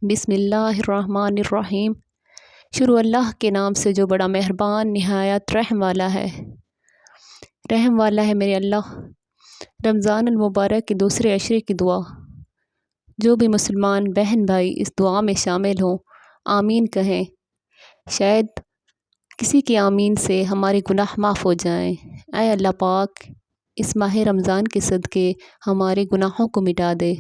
بسم اللہ الرحمن الرحیم۔ شروع اللہ کے نام سے جو بڑا مہربان نہایت رحم والا ہے۔ میرے اللہ۔ رمضان المبارک کے دوسرے عشرے کی دعا۔ جو بھی مسلمان بہن بھائی اس دعا میں شامل ہوں آمین کہیں۔ شاید کسی کے آمین سے ہمارے گناہ معاف ہو جائیں۔ اے اللہ پاک، اس ماہ رمضان کے صدقے ہمارے گناہوں کو مٹا دے۔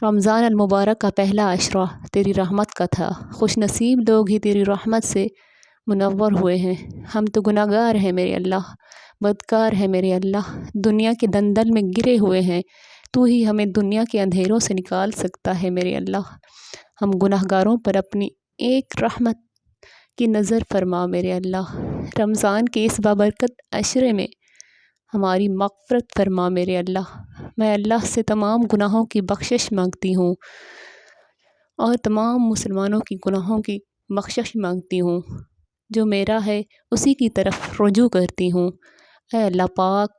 رمضان المبارک کا پہلا عشرہ تیری رحمت کا تھا۔ خوش نصیب لوگ ہی تیری رحمت سے منور ہوئے ہیں۔ ہم تو گناہ گار ہیں میرے اللہ، بدکار ہیں میرے اللہ، دنیا کے دندل میں گرے ہوئے ہیں۔ تو ہی ہمیں دنیا کے اندھیروں سے نکال سکتا ہے میرے اللہ۔ ہم گناہ گاروں پر اپنی ایک رحمت کی نظر فرما میرے اللہ۔ رمضان کے اس بابرکت عشرے میں ہماری مغفرت فرما میرے اللہ۔ میں اللہ سے تمام گناہوں کی بخشش مانگتی ہوں اور تمام مسلمانوں کی گناہوں کی بخشش مانگتی ہوں۔ جو میرا ہے اسی کی طرف رجوع کرتی ہوں۔ اے اللہ پاک،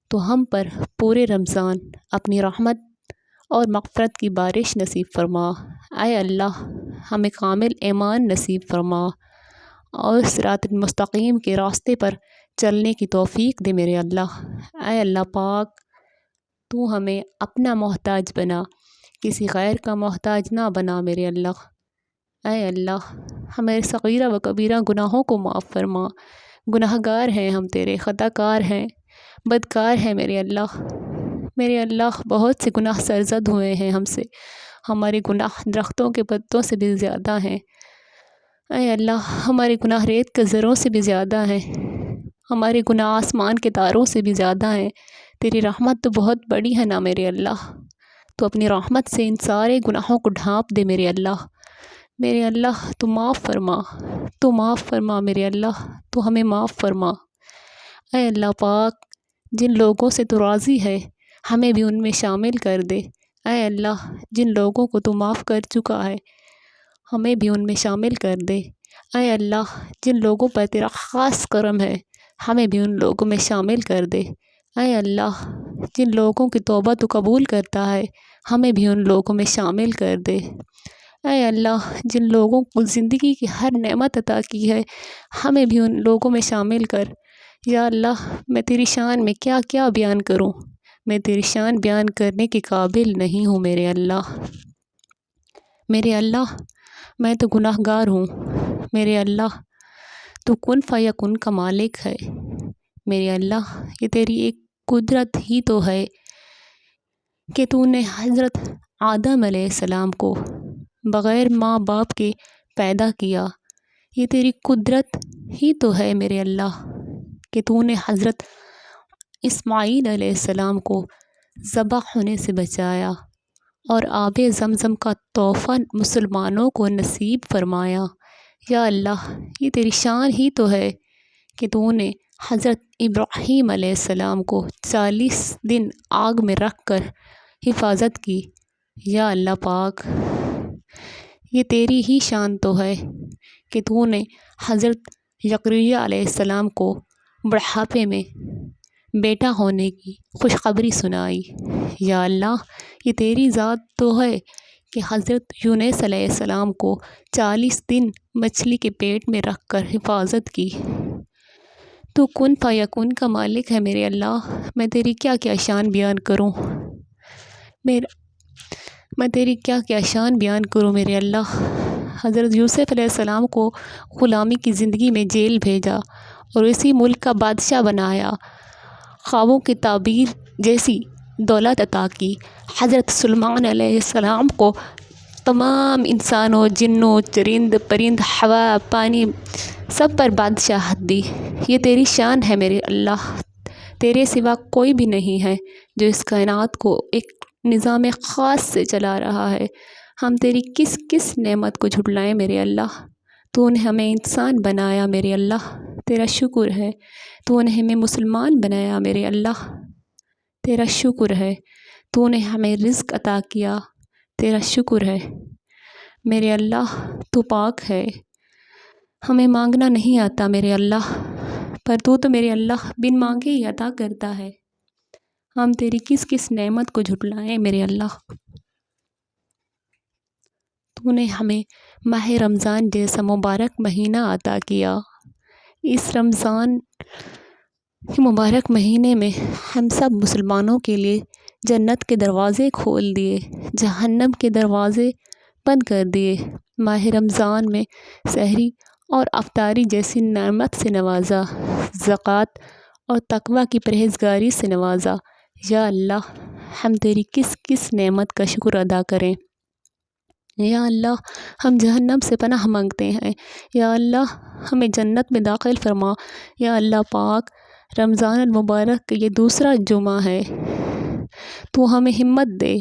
تو ہم پر پورے رمضان اپنی رحمت اور مغفرت کی بارش نصیب فرما۔ اے اللہ، ہمیں کامل ایمان نصیب فرما اور صراط المستقیم کے راستے پر چلنے کی توفیق دے میرے اللہ۔ اے اللہ پاک، تو ہمیں اپنا محتاج بنا، کسی غیر کا محتاج نہ بنا میرے اللہ۔ اے اللہ، ہمیں صغیرہ و کبیرہ گناہوں کو معاف فرما۔ گناہ گار ہیں ہم تیرے، خطا کار ہیں، بدکار ہیں میرے اللہ۔ میرے اللہ، بہت سے گناہ سرزد ہوئے ہیں ہم سے۔ ہمارے گناہ درختوں کے پتوں سے بھی زیادہ ہیں۔ اے اللہ، ہمارے گناہ ریت کے ذروں سے بھی زیادہ ہیں۔ ہمارے گناہ آسمان کے تاروں سے بھی زیادہ ہیں۔ تیری رحمت تو بہت بڑی ہے نا میرے اللہ۔ تو اپنی رحمت سے ان سارے گناہوں کو ڈھانپ دے میرے اللہ۔ میرے اللہ، تو معاف فرما، تو معاف فرما میرے اللہ، تو ہمیں معاف فرما۔ اے اللہ پاک، جن لوگوں سے تو راضی ہے ہمیں بھی ان میں شامل کر دے۔ اے اللہ، جن لوگوں کو تو معاف کر چکا ہے ہمیں بھی ان میں شامل کر دے۔ اے اللہ، جن لوگوں پر تیرا خاص کرم ہے ہمیں بھی ان لوگوں میں شامل کر دے۔ اے اللہ، جن لوگوں کی توبہ تو قبول کرتا ہے ہمیں بھی ان لوگوں میں شامل کر دے۔ اے اللہ، جن لوگوں کو زندگی کی ہر نعمت عطا کی ہے ہمیں بھی ان لوگوں میں شامل کر۔ یا اللہ، میں تیری شان میں کیا کیا بیان کروں، میں تیری شان بیان کرنے کے قابل نہیں ہوں میرے اللہ۔ میرے اللہ، میں تو گناہ گار ہوں میرے اللہ۔ تو کن فیکن کا مالک ہے میرے اللہ۔ یہ تیری ایک قدرت ہی تو ہے کہ تو نے حضرت آدم علیہ السلام کو بغیر ماں باپ کے پیدا کیا۔ یہ تیری قدرت ہی تو ہے میرے اللہ کہ تو نے حضرت اسماعیل علیہ السلام کو ذبح ہونے سے بچایا اور آب زمزم کا تحفہ مسلمانوں کو نصیب فرمایا۔ یا اللہ، یہ تیری شان ہی تو ہے کہ تو نے حضرت ابراہیم علیہ السلام کو 40 دن آگ میں رکھ کر حفاظت کی۔ یا اللہ پاک، یہ تیری ہی شان تو ہے کہ تو نے حضرت زکریا علیہ السلام کو بڑھاپے میں بیٹا ہونے کی خوشخبری سنائی۔ یا اللہ، یہ تیری ذات تو ہے کہ حضرت یونس علیہ السلام کو 40 دن مچھلی کے پیٹ میں رکھ کر حفاظت کی۔ تو کن فیکن کا مالک ہے میرے اللہ۔ میں تیری کیا کیا شان بیان کروں، میں تیری کیا کیا شان بیان کروں میرے اللہ۔ حضرت یوسف علیہ السلام کو غلامی کی زندگی میں جیل بھیجا اور اسی ملک کا بادشاہ بنایا۔ خوابوں کی تعبیر جیسی دولت عطا کی۔ حضرت سلیمان علیہ السلام کو تمام انسانوں، جنوں، چرند پرند، ہوا، پانی سب پر بادشاہت دی۔ یہ تیری شان ہے میرے اللہ۔ تیرے سوا کوئی بھی نہیں ہے جو اس کائنات کو ایک نظام خاص سے چلا رہا ہے۔ ہم تیری کس کس نعمت کو جھٹلائیں میرے اللہ۔ تو نے ہمیں انسان بنایا میرے اللہ، تیرا شکر ہے۔ تو نے ہمیں مسلمان بنایا میرے اللہ، تیرا شکر ہے۔ تو نے ہمیں رزق عطا کیا، تیرا شکر ہے میرے اللہ۔ تو پاک ہے، ہمیں مانگنا نہیں آتا میرے اللہ، پر تو میرے اللہ بن مانگے ہی عطا کرتا ہے۔ ہم تیری کس کس نعمت کو جھٹلائیں میرے اللہ۔ تو نے ہمیں ماہ رمضان جیسا مبارک مہینہ عطا کیا۔ اس رمضان کے مبارک مہینے میں ہم سب مسلمانوں کے لیے جنت کے دروازے کھول دیے، جہنم کے دروازے بند کر دیے۔ ماہ رمضان میں سحری اور افطاری جیسی نعمت سے نوازا، زکوٰۃ اور تقویٰ کی پرہیزگاری سے نوازا۔ یا اللہ، ہم تیری کس کس نعمت کا شکر ادا کریں۔ یا اللہ، ہم جہنم سے پناہ مانگتے ہیں۔ یا اللہ، ہمیں جنت میں داخل فرما۔ یا اللہ پاک، رمضان المبارک کا یہ دوسرا جمعہ ہے، تو ہمیں ہمت دے،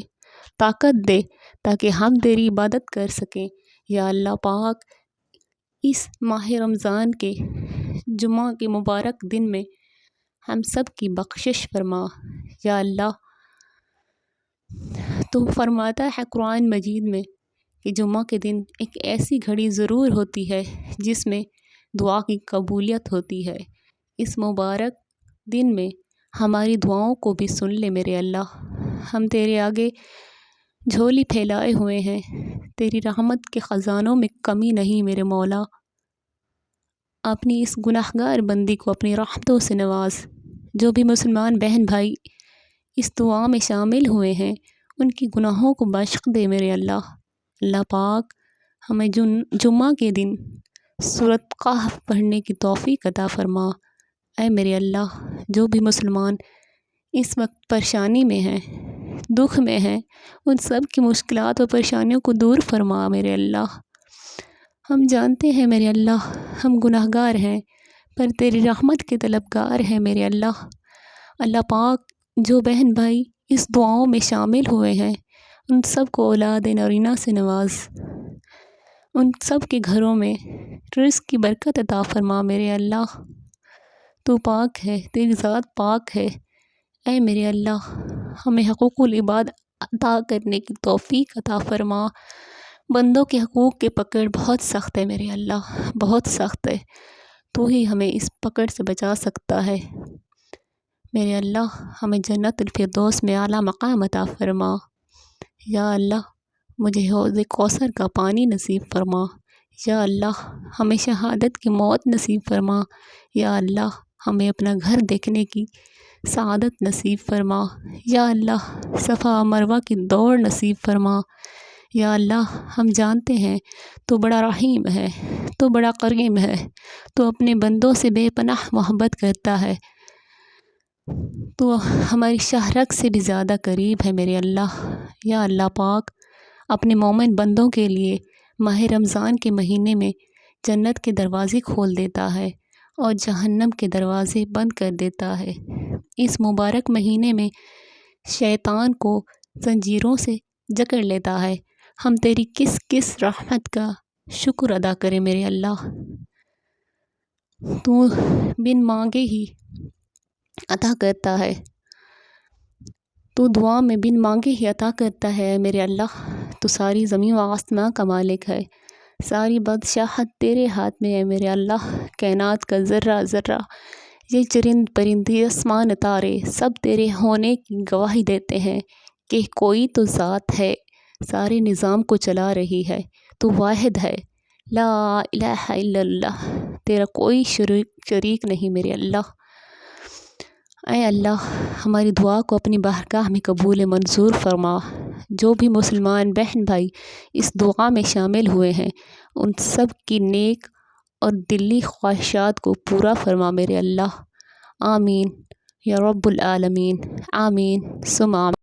طاقت دے، تاکہ ہم تیری عبادت کر سکیں۔ یا اللہ پاک، اس ماہ رمضان کے جمعہ کے مبارک دن میں ہم سب کی بخشش فرما۔ یا اللہ، تو فرماتا ہے قرآن مجید میں کہ جمعہ کے دن ایک ایسی گھڑی ضرور ہوتی ہے جس میں دعا کی قبولیت ہوتی ہے۔ اس مبارک دن میں ہماری دعاؤں کو بھی سن لے میرے اللہ۔ ہم تیرے آگے جھولی پھیلائے ہوئے ہیں، تیری رحمت کے خزانوں میں کمی نہیں میرے مولا۔ اپنی اس گناہگار بندی کو اپنی رحمتوں سے نواز۔ جو بھی مسلمان بہن بھائی اس دعا میں شامل ہوئے ہیں، ان کی گناہوں کو بخش دے میرے اللہ۔ اللہ پاک، ہمیں جمعہ کے دن سورۃ کہف پڑھنے کی توفیق عطا فرما۔ اے میرے اللہ، جو بھی مسلمان اس وقت پریشانی میں ہیں، دکھ میں ہیں، ان سب کی مشکلات اور پریشانیوں کو دور فرما میرے اللہ۔ ہم جانتے ہیں میرے اللہ، ہم گناہگار ہیں، پر تیری رحمت کے طلبگار ہیں میرے اللہ۔ اللہ پاک، جو بہن بھائی اس دعاؤں میں شامل ہوئے ہیں، ان سب کو اولاد نرینہ سے نواز۔ ان سب کے گھروں میں رزق کی برکت عطا فرما میرے اللہ۔ تو پاک ہے، تیری ذات پاک ہے۔ اے میرے اللہ، ہمیں حقوق العباد ادا کرنے کی توفیق عطا فرما۔ بندوں کے حقوق کی پکڑ بہت سخت ہے میرے اللہ، بہت سخت ہے۔ تو ہی ہمیں اس پکڑ سے بچا سکتا ہے میرے اللہ۔ ہمیں جنت الفردوس میں اعلیٰ مقام عطا فرما۔ یا اللہ، مجھے حوض کوثر کا پانی نصیب فرما۔ یا اللہ، ہمیں شہادت کی موت نصیب فرما۔ یا اللہ، ہمیں اپنا گھر دیکھنے کی سعادت نصیب فرما۔ یا اللہ، صفا مروہ کی دوڑ نصیب فرما۔ یا اللہ، ہم جانتے ہیں تو بڑا رحیم ہے، تو بڑا کریم ہے، تو اپنے بندوں سے بے پناہ محبت کرتا ہے، تو ہماری شاہ رگ سے بھی زیادہ قریب ہے میرے اللہ۔ یا اللہ پاک، اپنے مومن بندوں کے لیے ماہ رمضان کے مہینے میں جنت کے دروازے کھول دیتا ہے اور جہنم کے دروازے بند کر دیتا ہے۔ اس مبارک مہینے میں شیطان کو زنجیروں سے جکڑ لیتا ہے۔ ہم تیری کس کس رحمت کا شکر ادا کریں میرے اللہ۔ تو بن مانگے ہی عطا کرتا ہے، تو دعا میں بن مانگے ہی عطا کرتا ہے میرے اللہ۔ تو ساری زمین و آسمان کا مالک ہے، ساری بادشاہت تیرے ہاتھ میں ہے میرے اللہ۔ کائنات کا ذرہ ذرہ، یہ چرند پرندے، آسمان تارے، سب تیرے ہونے کی گواہی دیتے ہیں کہ کوئی تو ذات ہے، سارے نظام کو چلا رہی ہے، تو واحد ہے، لا الہ الا اللہ، تیرا کوئی شریک نہیں میرے اللہ۔ اے اللہ، ہماری دعا کو اپنی بارگاہ میں قبول منظور فرما۔ جو بھی مسلمان بہن بھائی اس دعا میں شامل ہوئے ہیں، ان سب کی نیک اور دلی خواہشات کو پورا فرما میرے اللہ۔ آمین یا رب العالمین، آمین ثم آمین۔